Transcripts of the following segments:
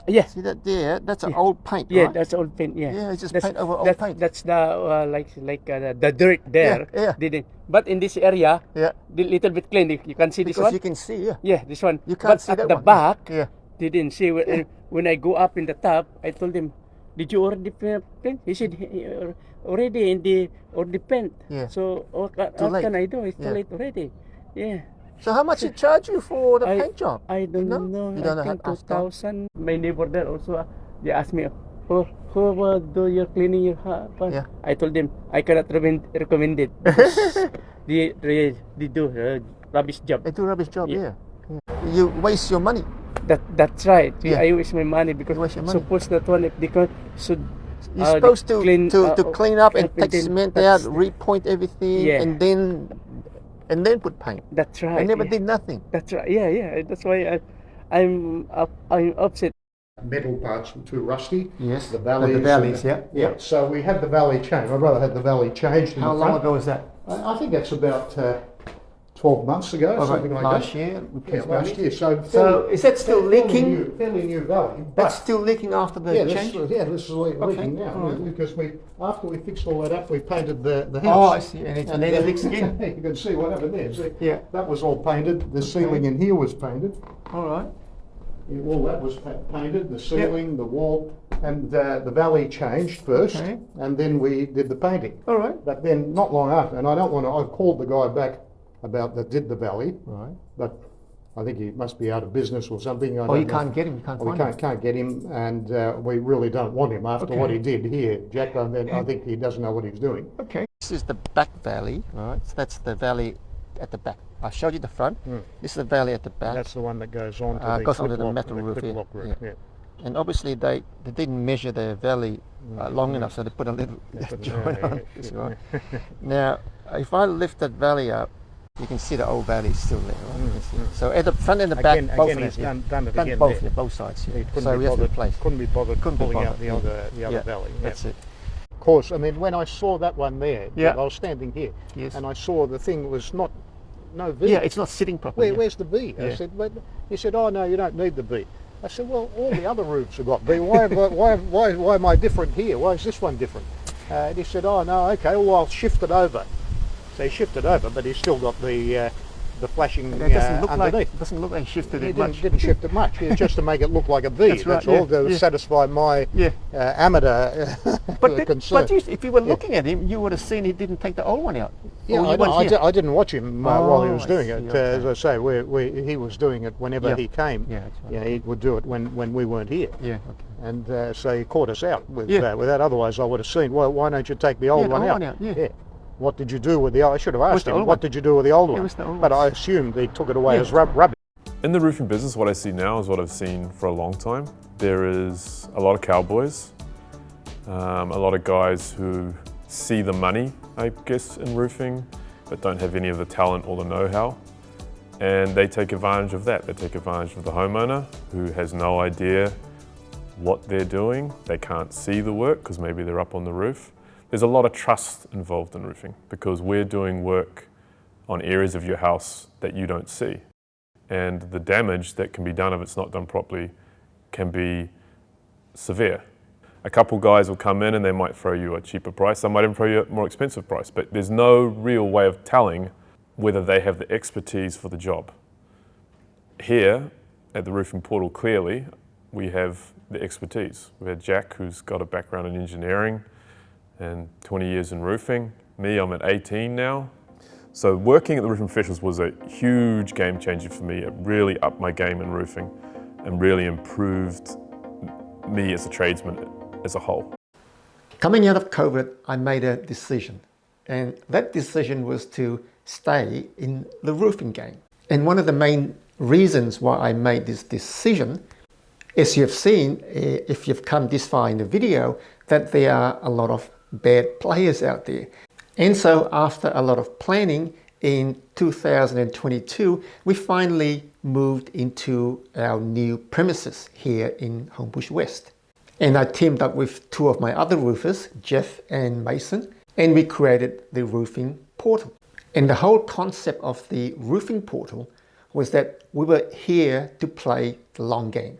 Yeah. See that there? That's an Yeah. old paint, Yeah, right? that's old paint. Yeah. Yeah, it's just That's paint over old paint. that's the the dirt there. Yeah, yeah. Didn't. But in this area, Yeah. the little bit clean. You can see this Because one. you can see, yeah. Yeah, this one. You can't But see at that the one. Yeah. back, Yeah. didn't see. When I go up in the top, I told him, "Did you already paint?" He said, "Already in the already paint." Yeah. So Too what late. can I do? It's too Yeah. late already. Yeah. So how much it charge you for the I paint job? I don't know. You I don't know think how 2000. My neighbor there also, they asked me, who do you cleaning your house? Yeah. I told them I cannot recommend it because they do a rubbish job. They do a rubbish job, Yeah. yeah. You waste your money. That's right. Yeah. I waste my money because You waste your money. suppose that one if they should You're supposed to clean clean up and take then cement out, that's- repoint everything, Yeah. and then put paint. That's right. I never yeah. did nothing. That's right. Yeah. That's why I'm upset. Metal parts were too rusty. Yes. The valleys. yeah. So we had the valley changed. My brother had the valley changed. How long ago was that? I think that's about 12 months ago, something like last that. year? Yeah, last year. So is that still leaking? Fairly new valley. That's But still leaking after the change? this is leaking now. All right. Because after we fixed all that up, we painted the Oh, house. I see. And then it leaks again? You can see what happened there. See, Yeah. that was all painted. The ceiling in here was painted. All right. All that was painted, the ceiling, the wall, and the valley changed first, Okay. and then we did the painting. All right. But then not long after, and I called the guy back that did the valley, Right. but I think he must be out of business or something. Oh, you can't get him. You can't We find him. can't get him, and we really don't want him after Okay. what he did here, Jack. I think he doesn't know what he's doing. Okay. This is the back valley, right? So that's the valley at the back. I showed you the front. This is the valley at the back. That's the one that goes on to goes onto the metal roof, clip yeah, lock roof. yeah. Yeah. And obviously they didn't measure the valley long enough, so they put a little joint on this one. Now, if I lift that valley up, you can see the old valley is still there, right? You can see it. So at the front and the back, both Again, of he's them, done it done again both, there. both sides. Yeah. He couldn't So be we have to bothered- replace. Couldn't be bothered Couldn't be pulling out bothered, the other valley. Yeah. That's it. Of course, I mean, when I saw that one there, Yeah. I was standing here, Yes. and I saw the thing was no V. Yeah, it's not sitting properly. yeah. Where's the V? I Yeah. said, he said, oh no, you don't need the V. I said, well, all the other roofs have got V. Why am I different here? Why is this one different? And he said, oh no, okay, well I'll shift it over. So he shifted over, but he's still got the flashing It doesn't look underneath. like doesn't look like he shifted He it much. didn't shift it much. It's just to make it look like a V. That's right, all yeah, to yeah. satisfy my Yeah. amateur concern. But if you were looking at him, you would have seen he didn't take the old one out. Yeah, Or you I, weren't here. I didn't watch him while he Oh, was I doing see, it. okay. As I say, he was doing it whenever Yeah. he came. Yeah, that's right. Yeah, he would do it when we weren't here. Yeah. Okay. And so he caught us out with Yeah. with that. Otherwise, I would have seen. Well, why don't you take the old the one old out? one out, yeah. What did you do with the? I should have asked the him. old What one? did you do with the old It one? was the old But one. I assumed he took it away Yeah. as rubbish. In the roofing business, what I see now is what I've seen for a long time. There is a lot of cowboys, a lot of guys who see the money, I guess, in roofing, but don't have any of the talent or the know-how. And they take advantage of that. They take advantage of the homeowner who has no idea what they're doing. They can't see the work because maybe they're up on the roof. There's a lot of trust involved in roofing because we're doing work on areas of your house that you don't see. And the damage that can be done if it's not done properly can be severe. A couple guys will come in and they might throw you a cheaper price. Some might even throw you a more expensive price, but there's no real way of telling whether they have the expertise for the job. Here at the Roofing Portal, clearly, we have the expertise. We had Jack, who's got a background in engineering and 20 years in roofing. Me, I'm at 18 now. So working at the Roofing Professionals was a huge game changer for me. It really upped my game in roofing and really improved me as a tradesman as a whole. Coming out of COVID, I made a decision. And that decision was to stay in the roofing game. And one of the main reasons why I made this decision, as you've seen, if you've come this far in the video, that there are a lot of bad players out there. And so after a lot of planning, in 2022, we finally moved into our new premises here in Homebush West. And I teamed up with two of my other roofers, Jeff and Mason, and we created the Roofing Portal. And the whole concept of the Roofing Portal was that we were here to play the long game.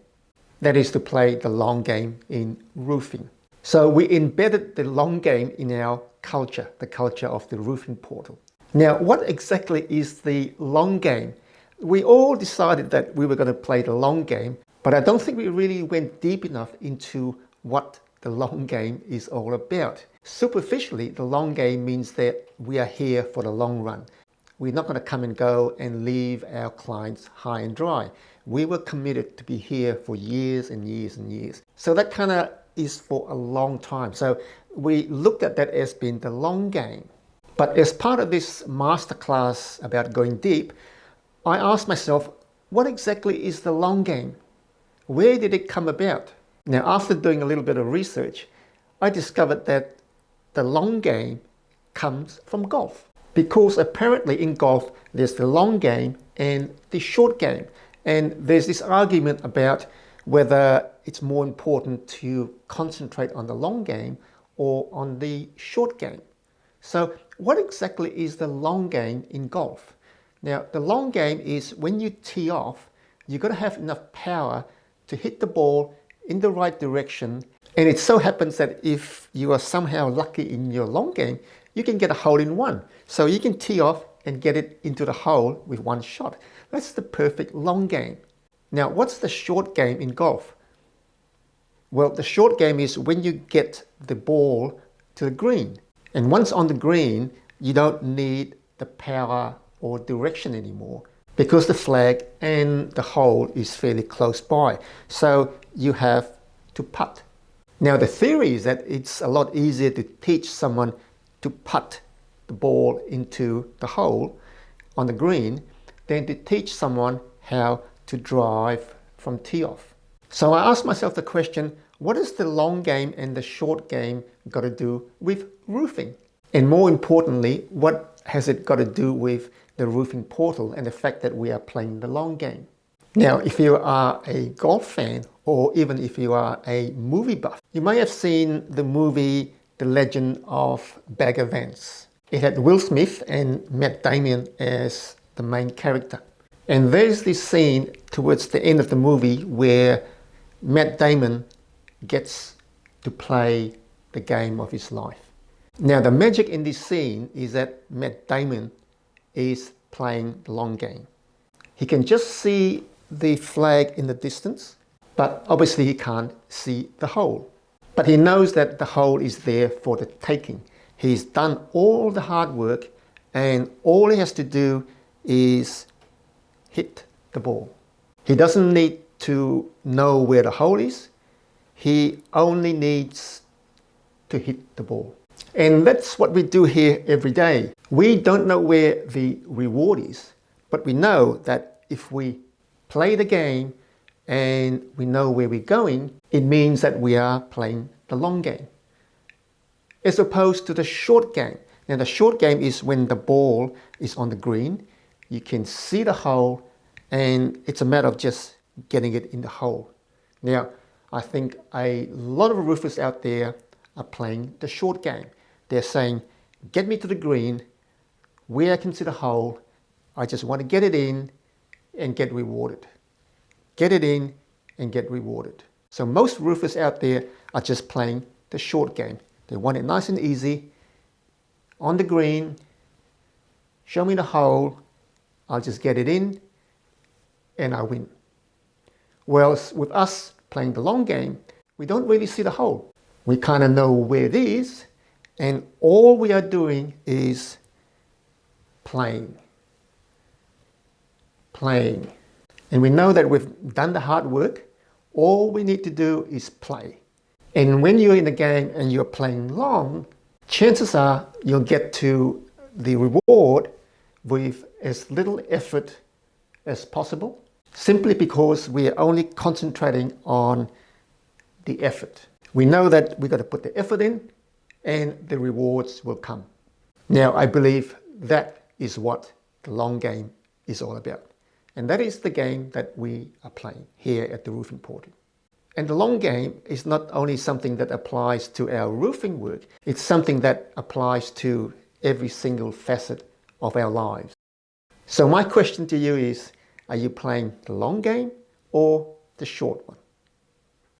That is to play the long game in roofing. So we embedded the long game in our culture, the culture of the roofing portal. Now, what exactly is the long game? We all decided that we were going to play the long game, but I don't think we really went deep enough into what the long game is all about. Superficially, the long game means that we are here for the long run. We're not going to come and go and leave our clients high and dry. We were committed to be here for years and years and years. So that kind of is for a long time. So we looked at that as being the long game. But as part of this masterclass about going deep, I asked myself, what exactly is the long game? Where did it come about? Now, after doing a little bit of research, I discovered that the long game comes from golf. Because apparently in golf, there's the long game and the short game. And there's this argument about whether it's more important to concentrate on the long game or on the short game. So what exactly is the long game in golf? Now, the long game is when you tee off, you've got to have enough power to hit the ball in the right direction. And it so happens that if you are somehow lucky in your long game, you can get a hole in one. So you can tee off and get it into the hole with one shot. That's the perfect long game. Now, what's the short game in golf? Well, the short game is when you get the ball to the green. And once on the green, you don't need the power or direction anymore because the flag and the hole is fairly close by. So you have to putt. Now, the theory is that it's a lot easier to teach someone to putt the ball into the hole on the green than to teach someone how to drive from tee off. So I asked myself the question, what is the long game and the short game got to do with roofing? And more importantly, what has it got to do with the roofing portal and the fact that we are playing the long game? Now, if you are a golf fan or even if you are a movie buff, you may have seen the movie The Legend of Bagger Vance. It had Will Smith and Matt Damon as the main character. And there's this scene towards the end of the movie where Matt Damon gets to play the game of his life. Now, the magic in this scene is that Matt Damon is playing the long game. He can just see the flag in the distance, but obviously he can't see the hole. But he knows that the hole is there for the taking. He's done all the hard work and all he has to do is hit the ball. He doesn't need to know where the hole is. He only needs to hit the ball. And that's what we do here every day. We don't know where the reward is, but we know that if we play the game and we know where we're going, it means that we are playing the long game. As opposed to the short game. Now, the short game is when the ball is on the green, you can see the hole, and it's a matter of just getting it in the hole. Now, I think a lot of roofers out there are playing the short game. They're saying, get me to the green, where I can see the hole, I just want to get it in and get rewarded. Get it in and get rewarded. So most roofers out there are just playing the short game. They want it nice and easy, on the green, show me the hole, I'll just get it in and I win. Whereas with us playing the long game, we don't really see the hole. We kind of know where it is, and all we are doing is playing. Playing. And we know that we've done the hard work. All we need to do is play. And when you're in the game and you're playing long, chances are you'll get to the reward with as little effort as possible, simply because we are only concentrating on the effort. We know that we've got to put the effort in and the rewards will come. Now, I believe that is what the long game is all about. And that is the game that we are playing here at the Roofing Portal. And the long game is not only something that applies to our roofing work, it's something that applies to every single facet of our lives. So my question to you is, are you playing the long game or the short one?